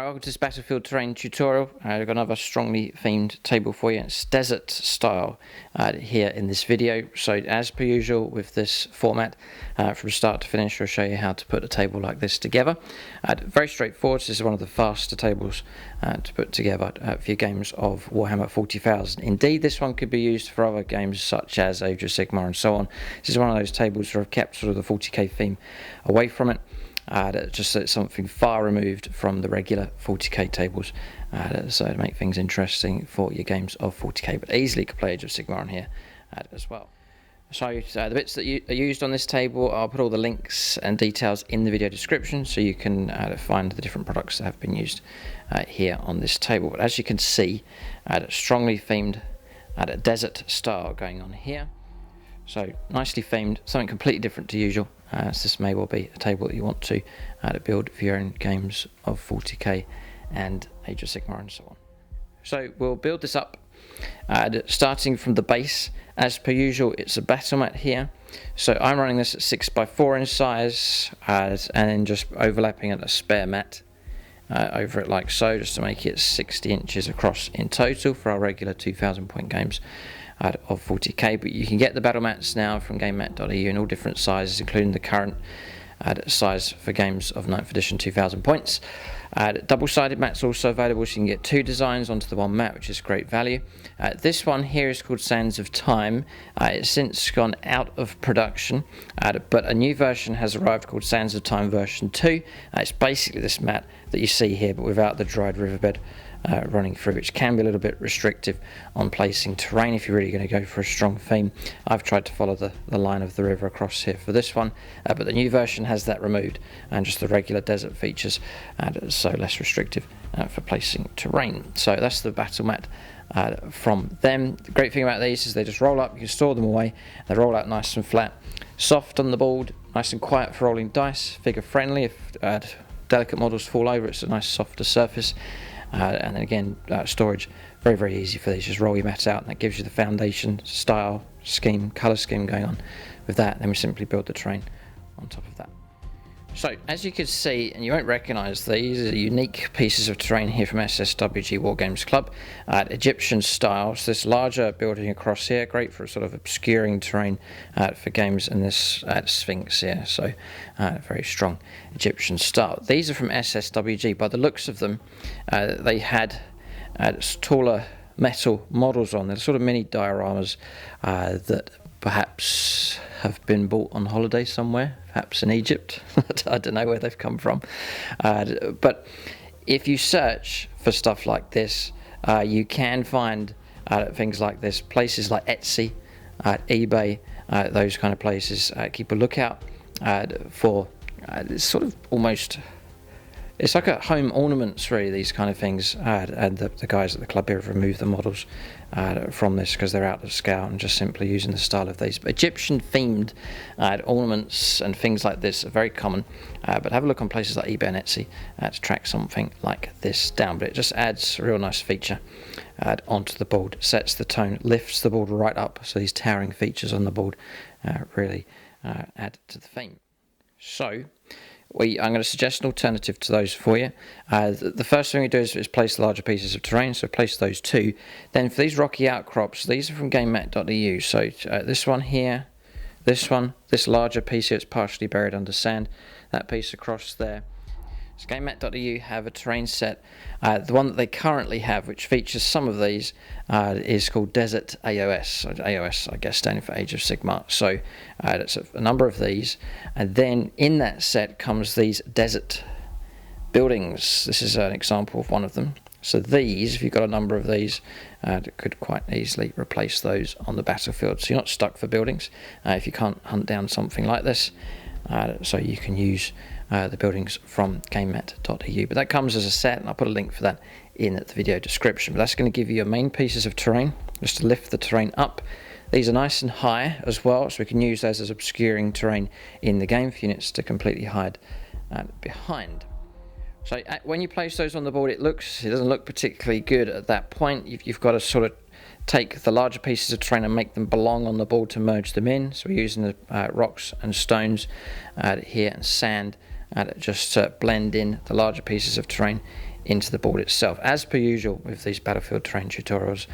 welcome to this battlefield terrain tutorial. I've got another strongly themed table for you. It's desert style here in this video. So as per usual with this format, from start to finish, I'll show you how to put a table like this together. Very straightforward. This is one of the faster tables to put together for your games of Warhammer 40,000. Indeed, this one could be used for other games such as Age of Sigmar and so on. This is one of those tables where I've kept sort of the 40k theme away from it. Just so it's something far removed from the regular 40k tables, so to make things interesting for your games of 40k, but easily could play Age of Sigmar on here as well. So the bits that are used on this table, I'll put all the links and details in the video description so you can find the different products that have been used here on this table. But as you can see, strongly themed desert style going on here. So nicely themed, something completely different to usual. So this may well be a table that you want to build for your own games of 40k and Age of Sigmar and so on. So we'll build this up starting from the base. As per usual, it's a battle mat here. So I'm running this at 6x4 in size and then just overlapping at a spare mat over it like so, just to make it 60 inches across in total for our regular 2,000 point games of 40k. But you can get the battle mats now from GameMat.eu in all different sizes, including the current size for games of 9th edition 2,000 points. Double-sided mats also available, so you can get two designs onto the one mat, which is great value. This one here is called Sands of Time. It's since gone out of production, but a new version has arrived called Sands of Time version 2. It's basically this mat that you see here, but without the dried riverbed running through, which can be a little bit restrictive on placing terrain if you're really going to go for a strong theme. I've tried to follow the line of the river across here for this one, but the new version has that removed and just the regular desert features, so less restrictive for placing terrain. So that's the battle mat from them. The great thing about these is they just roll up, you can store them away, they roll out nice and flat, soft on the board, nice and quiet for rolling dice, figure friendly. If delicate models fall over, it's a nice softer surface. And then again, storage, very easy for these. Just roll your mat out and that gives you the foundation, style, scheme, colour scheme going on with that. Then we simply build the terrain on top of that. So as you can see, and you won't recognise these, are unique pieces of terrain here from SSWG Wargames Club. Egyptian style, so this larger building across here, great for sort of obscuring terrain for games in this Sphinx here, so very strong Egyptian style. These are from SSWG. By the looks of them, they had taller metal models on. They're sort of mini dioramas that perhaps have been bought on holiday somewhere, perhaps in Egypt. I don't know where they've come from. But if you search for stuff like this, you can find things like this, places like Etsy, eBay, those kind of places. Keep a lookout for sort of almost, it's like a home ornaments really, these kind of things, and the guys at the club here have removed the models from this because they're out of scale and just simply using the style of these. But Egyptian themed ornaments and things like this are very common, but have a look on places like eBay and Etsy to track something like this down. But it just adds a real nice feature onto the board, sets the tone, lifts the board right up, so these towering features on the board really add to the theme. So I'm going to suggest an alternative to those for you. The first thing we do is place larger pieces of terrain, so place those two. Then for these rocky outcrops, these are from GameMat.eu. So this one here, this one, this larger piece here, it's partially buried under sand. That piece across there. So GameMat.eu have a terrain set. The one that they currently have, which features some of these, is called Desert AOS. So AOS, I guess, standing for Age of Sigmar. So that's a number of these. And then in that set comes these desert buildings. This is an example of one of them. So these, if you've got a number of these, could quite easily replace those on the battlefield. So you're not stuck for buildings if you can't hunt down something like this. So you can use the buildings from GameMat.eu. But that comes as a set, and I'll put a link for that in the video description. But that's going to give you your main pieces of terrain, just to lift the terrain up. These are nice and high as well, so we can use those as obscuring terrain in the game for units to completely hide behind. So when you place those on the board, it doesn't look particularly good at that point. You've got to sort of take the larger pieces of terrain and make them belong on the board to merge them in. So we're using the rocks and stones here and sand just to blend in the larger pieces of terrain into the board itself. As per usual with these battlefield terrain tutorials,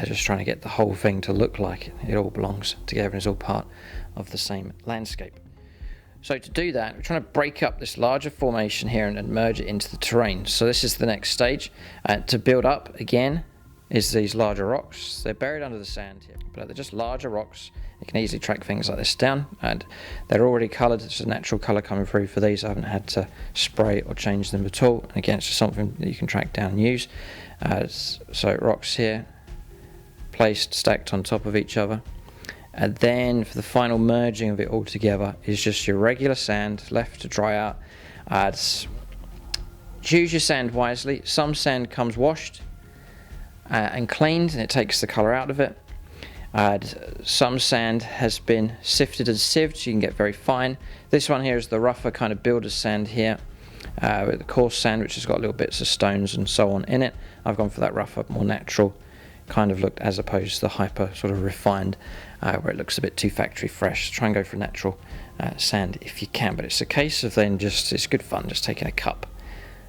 just trying to get the whole thing to look like it all belongs together and is all part of the same landscape. So to do that, we're trying to break up this larger formation here and merge it into the terrain. So this is the next stage. To build up again is these larger rocks. They're buried under the sand here, but they're just larger rocks. You can easily track things like this down, and they're already coloured. It's a natural colour coming through for these. I haven't had to spray or change them at all. And again, it's just something that you can track down and use. So rocks here, placed, stacked on top of each other. And then for the final merging of it all together is just your regular sand left to dry out. Choose your sand wisely. Some sand comes washed and cleaned, and it takes the colour out of it. Some sand has been sifted and sieved, so you can get very fine. This one here is the rougher kind of builder's sand here, with the coarse sand, which has got little bits of stones and so on in it. I've gone for that rougher, more natural kind of look, as opposed to the hyper sort of refined, where it looks a bit too factory fresh. Try and go for natural sand if you can, but it's a case of then it's good fun just taking a cup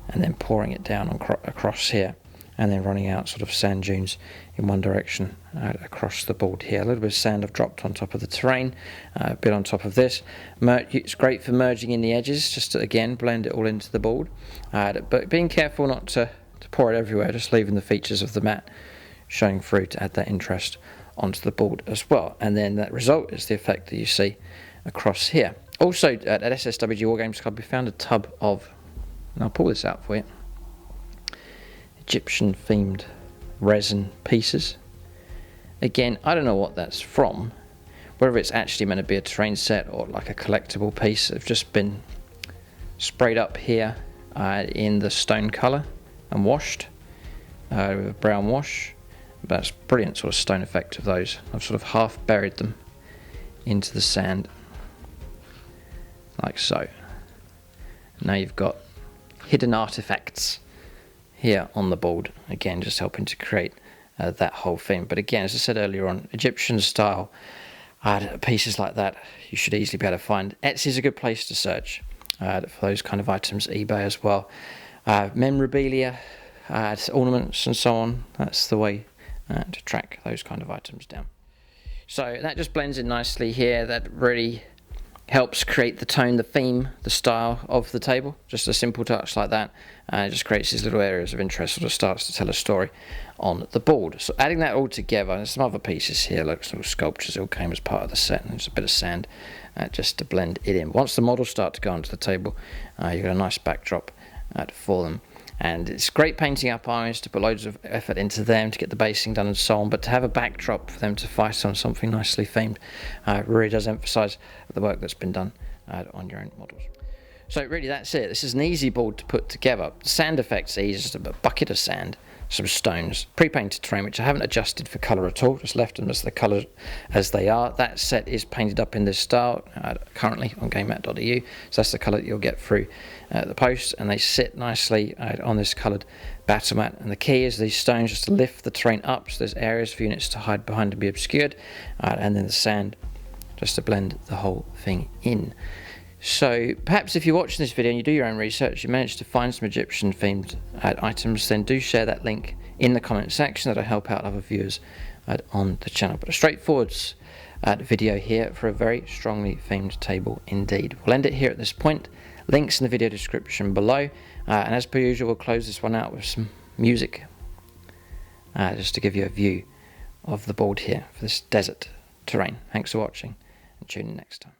and then pouring it down across here, and then running out sort of sand dunes in one direction across the board here. A little bit of sand I've dropped on top of the terrain, a bit on top of this. It's great for merging in the edges, just to again blend it all into the board, but being careful not to pour it everywhere, just leaving the features of the mat showing through to add that interest onto the board as well. And then that result is the effect that you see across here. Also at SSWG Wargames Club, we found a tub of, and I'll pull this out for you, Egyptian themed resin pieces. Again, I don't know what that's from, whether it's actually meant to be a terrain set or like a collectible piece. They've just been sprayed up here in the stone colour and washed with a brown wash. That's brilliant sort of stone effect of those. I've sort of half buried them into the sand like so. Now you've got hidden artifacts here on the board, again just helping to create that whole thing. But again, as I said earlier on, Egyptian style pieces like that you should easily be able to find. Etsy is a good place to search for those kind of items. eBay as well. Memorabilia, ornaments and so on, that's the way to track those kind of items down. So that just blends in nicely here. That really helps create the tone, the theme, the style of the table. Just a simple touch like that, it just creates these little areas of interest, sort of starts to tell a story on the board. So adding that all together, there's some other pieces here, like little sculptures, it all came as part of the set, and there's a bit of sand just to blend it in. Once the models start to go onto the table, you've got a nice backdrop for them. And it's great painting up armies, to put loads of effort into them to get the basing done and so on, but to have a backdrop for them to fight on, something nicely themed, really does emphasise the work that's been done on your own models. So really that's it. This is an easy board to put together. The sand effect's easy, just a bucket of sand, some stones, pre-painted terrain, which I haven't adjusted for colour at all, just left them as the colour as they are. That set is painted up in this style currently on GameMat.eu, so that's the colour that you'll get through the post, and they sit nicely on this coloured battle mat. And the key is these stones just to lift the terrain up, so there's areas for units to hide behind and be obscured, and then the sand just to blend the whole thing in. So perhaps if you're watching this video and you do your own research, you manage to find some Egyptian themed items, then do share that link in the comment section. That'll help out other viewers on the channel. But a straightforward video here for a very strongly themed table indeed. We'll end it here at this point. Links in the video description below, and as per usual, we'll close this one out with some music just to give you a view of the board here for this desert terrain. Thanks for watching, and tune in next time.